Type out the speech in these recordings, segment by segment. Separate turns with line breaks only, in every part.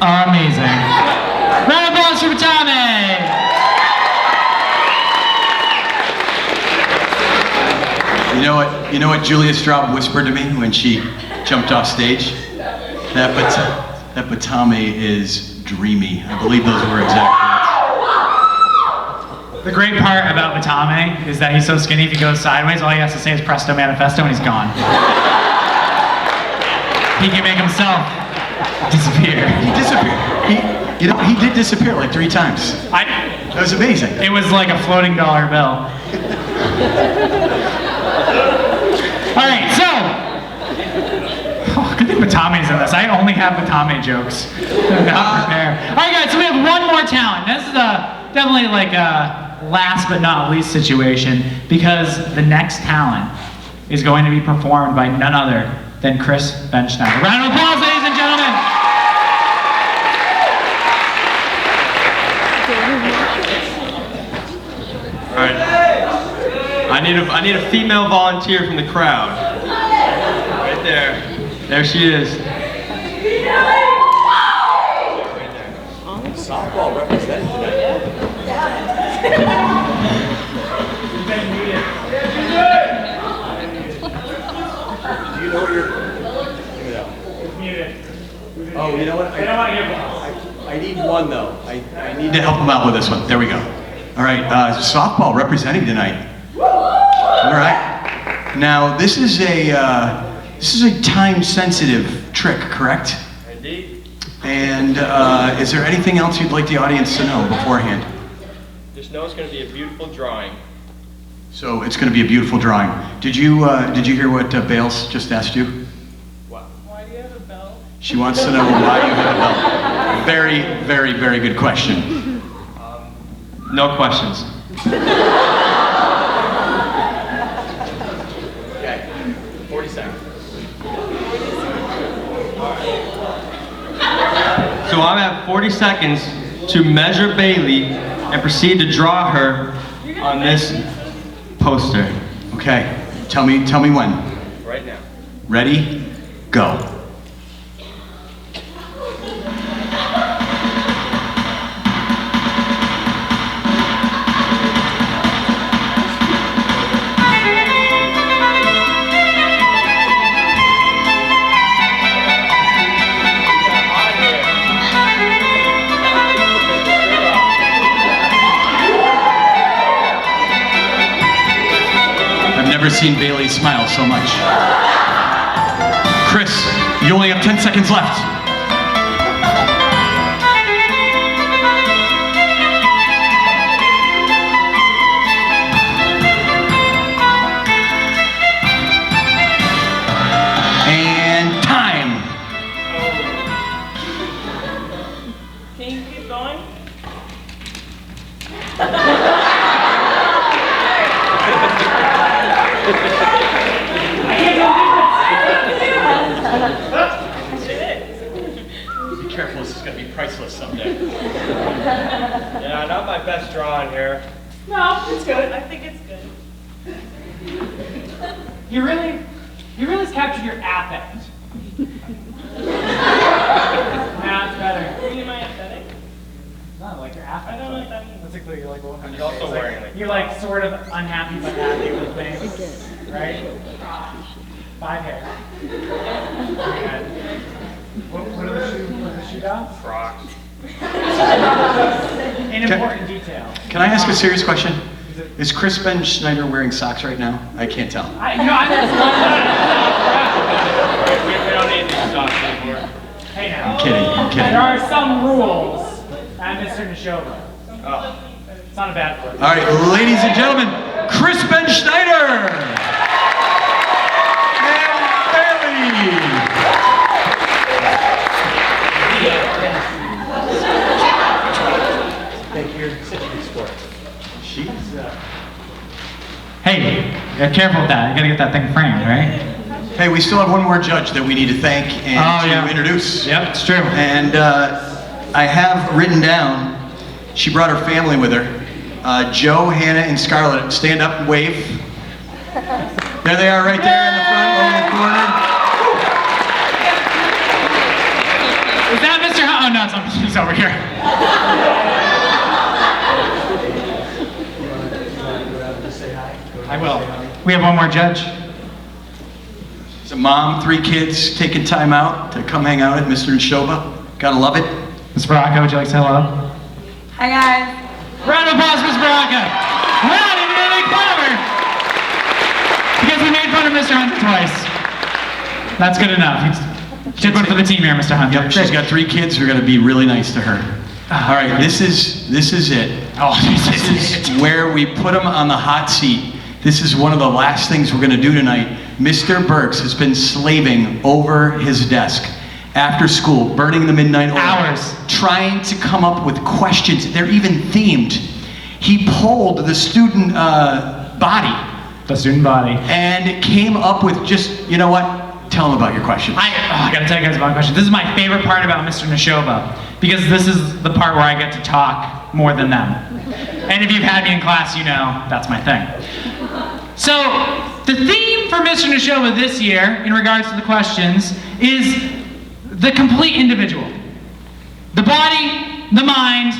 Amazing. Round of applause for Batame!
You know what Julia Straub whispered to me when she jumped off stage? That Batame is dreamy. I believe those were exact words.
The great part about Batame is that he's so skinny, if he goes sideways, all he has to say is Presto Manifesto and he's gone. He can make himself disappear.
He disappeared. He did disappear like 3 times. That was amazing.
It was like a floating dollar bill. All right, so. Oh, good thing Batame's in this. I only have Batame jokes. I'm not prepared. All right, guys, so we have one more talent. This is definitely like a last but not least situation because the next talent is going to be performed by none other than Chris Benschneider. Round of applause, ladies and gentlemen.
All right. I need a female volunteer from the crowd. Right there. There she is.
Softball representative. Do you know what you're... Oh, you know what? I need one though. I need to help him out with this one. There we go. All right, softball representing tonight. All right. Now this is a time-sensitive trick, correct?
Indeed.
And is there anything else you'd like the audience to know beforehand?
Just know it's going to be a beautiful drawing.
So it's going to be a beautiful drawing. Did you hear what Bales just asked you?
What? Why do you have a bell?
She wants to know why you have a bell. Very, very, very good question.
No questions.
Okay, 40 seconds.
So I have 40 seconds to measure Bailey and proceed to draw her on this poster.
Okay, tell me when.
Right now.
Ready? Go. I've never seen Bailey smile so much. Chris, you only have 10 seconds left. And time.
Can you keep going?
Be careful, this is going to be priceless someday.
Yeah, not my best drawing here.
No, it's good. I think it's good.
You really captured your affect. Now it's better.
Am I aesthetic?
No, like your affect.
I don't know what that means.
Basically, you're like, what
You're also wearing like...
You're like sort of unhappy but happy with things, right? 5 hair. What are the shoe dots?
Crocs.
An important detail.
Can I ask a serious question? Is Chris Benschneider wearing socks right now? I can't tell.
I
We don't need these socks anymore.
Hey now.
I'm kidding.
There are some rules at Mr. Nashoba.
Oh.
It's not a bad word.
All right, ladies and gentlemen, Chris Benschneider and Bailey. Thank you. You're such a good sport. She's.
Hey, careful with that. You gotta get that thing framed, right?
Hey, we still have one more judge that we need to thank and introduce.
Yep, it's true.
And I have written down, she brought her family with her. Joe, Hannah, and Scarlett, stand up and wave. There they are right there in the front, over in the corner.
Is that Mr. nuts on these over here. I will. We have one more judge.
It's a mom, 3 kids, taking time out to come hang out at Mr. Nashoba. Gotta love it.
Ms. Baraka, would you like to say hello?
Hi guys.
Round of applause, Ms. Baraka. We're not even gonna make fun of her. Because we made fun of Mr. Hunter twice. That's good enough. She's good for the team here, Mr. Hunter.
Yep, she's got 3 kids who are gonna be really nice to her. All right, this is it.
Oh,
This is where we put him on the hot seat. This is one of the last things we're gonna do tonight. Mr. Burks has been slaving over his desk after school, burning the midnight oil,
hours,
trying to come up with questions. They're even themed. He polled the student body
the student body.
and came up with just, you know what? Tell him about your question.
I gotta tell you guys about a question. This is my favorite part about Mr. Nashoba, because this is the part where I get to talk more than them. And if you've had me in class, you know that's my thing. So, the theme for Mr. Nashoba this year, in regards to the questions, is the complete individual. The body, the mind,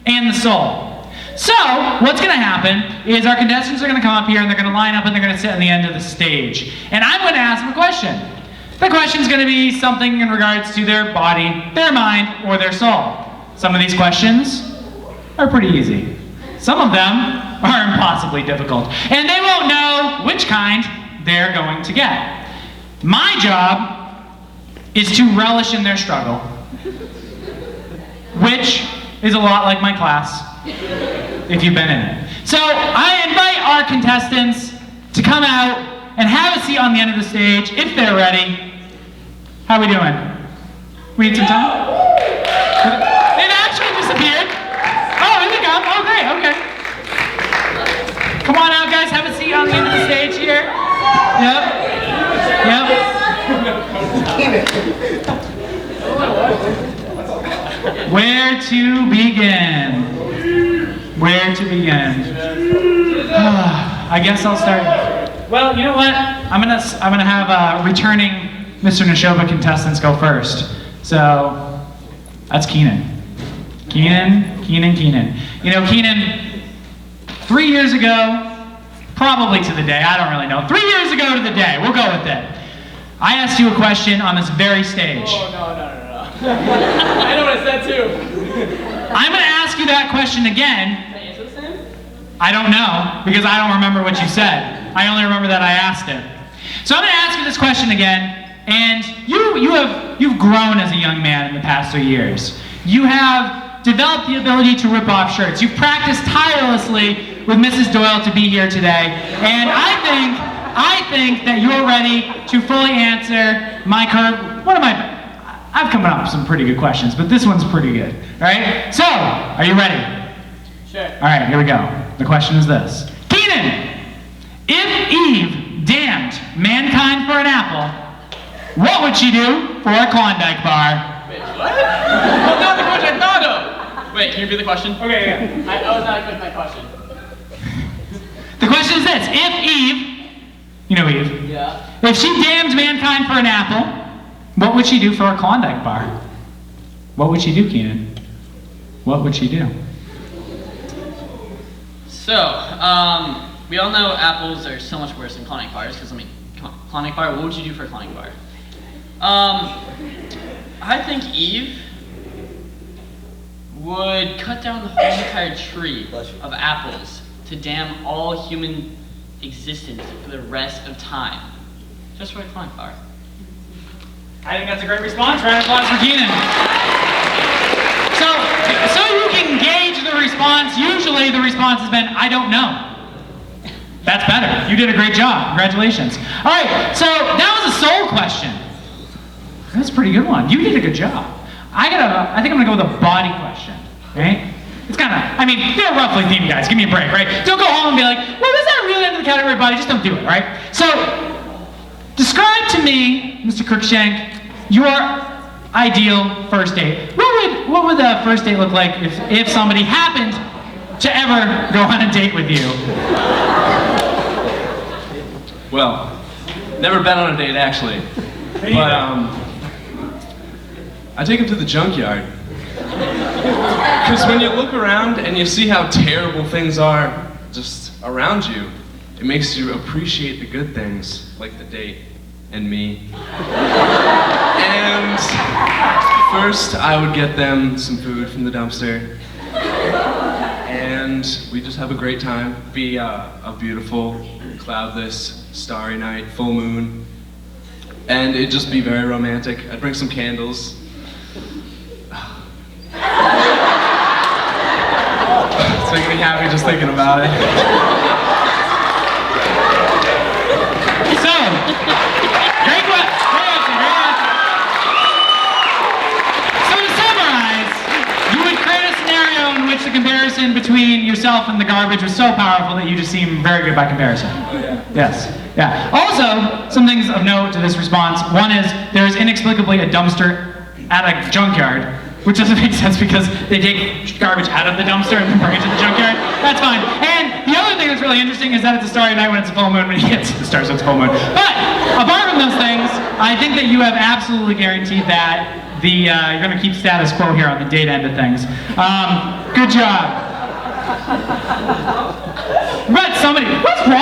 and the soul. So, what's going to happen is our contestants are going to come up here and they're going to line up and they're going to sit on the end of the stage. And I'm going to ask them a question. The question's going to be something in regards to their body, their mind, or their soul. Some of these questions are pretty easy. Some of them are impossibly difficult. And they won't know which kind they're going to get. My job is to relish in their struggle, which is a lot like my class, if you've been in it. So I invite our contestants to come out and have a seat on the end of the stage if they're ready. How we doing? We need some time? They've actually disappeared. Oh, here they come. Oh, great, okay. Come on out, guys. Have a seat on the end of the stage here. Yep. Where to begin? Where to begin? I guess I'll start. Well, you know what? I'm gonna have returning Mr. Nashoba contestants go first. So that's Keenan. Keenan. You know, Keenan, 3 years ago, probably to the day, I don't really know. 3 years ago to the day, we'll go with it. I asked you a question on this very stage.
Oh, no. I know what I said too.
I'm going to ask you that question again.
Can I answer the same?
I don't know, because I don't remember what you said. I only remember that I asked it. So I'm going to ask you this question again, and you've grown as a young man in the past 3 years. You have developed the ability to rip off shirts. You've practiced tirelessly with Mrs. Doyle to be here today, and I think that you're ready to fully answer I've come up with some pretty good questions, but this one's pretty good. All right? So, are you ready?
Sure.
All right, here we go. The question is this. Keenan, if Eve damned mankind for an apple, what would she do for a Klondike bar?
Wait, what? That's not the question I thought of! Wait, can you repeat the question?
Okay, yeah.
I was not expecting that question.
The question is this. If Eve, you know Eve,
Yeah.
if she damned mankind for an apple, what would she do for a Klondike bar? What would she do, Keenan? What would she do?
So, we all know apples are so much worse than Klondike bars, because, I mean, come on, Klondike bar, what would you do for a Klondike bar? I think Eve would cut down the whole entire tree of apples to damn all human existence for the rest of time. Just for a Klondike bar.
I think that's a great response. Round of applause for Keenan. So you can gauge the response. Usually the response has been, I don't know. That's better. You did a great job. Congratulations. All right, so that was a soul question. That's a pretty good one. You did a good job. I think I'm gonna go with a body question, right? It's kind of, I mean, they're roughly themed, guys. Give me a break, right? Don't go home and be like, well, is that really under the category of body? Just don't do it, right? So, describe to me, Mr. Crookshank, your ideal first date. What would a first date look like if somebody happened to ever go on a date with you?
Well, never been on a date actually, but I take him to the junkyard Because when you look around and you see how terrible things are just around you, it makes you appreciate the good things, like the date and me. And first, I would get them some food from the dumpster. And we just have a great time. Be a beautiful, cloudless, starry night, full moon. And it'd just be very romantic. I'd bring some candles. It's making me happy just thinking about it.
So, great answer. So to summarize, you would create a scenario in which the comparison between yourself and the garbage was so powerful that you just seem very good by comparison.
Oh, yeah.
Yes. Yeah. Also, some things of note to this response. One is there is inexplicably a dumpster at a junkyard, which doesn't make sense because they take garbage out of the dumpster and then bring it to the junkyard. That's fine. And the other thing that's really interesting is that it's a starry night when it's a full moon. When he hits the stars, it's a full moon. But apart from those things, I think that you have absolutely guaranteed that you're going to keep status quo here on the date end of things. Good job. But somebody, what's wrong?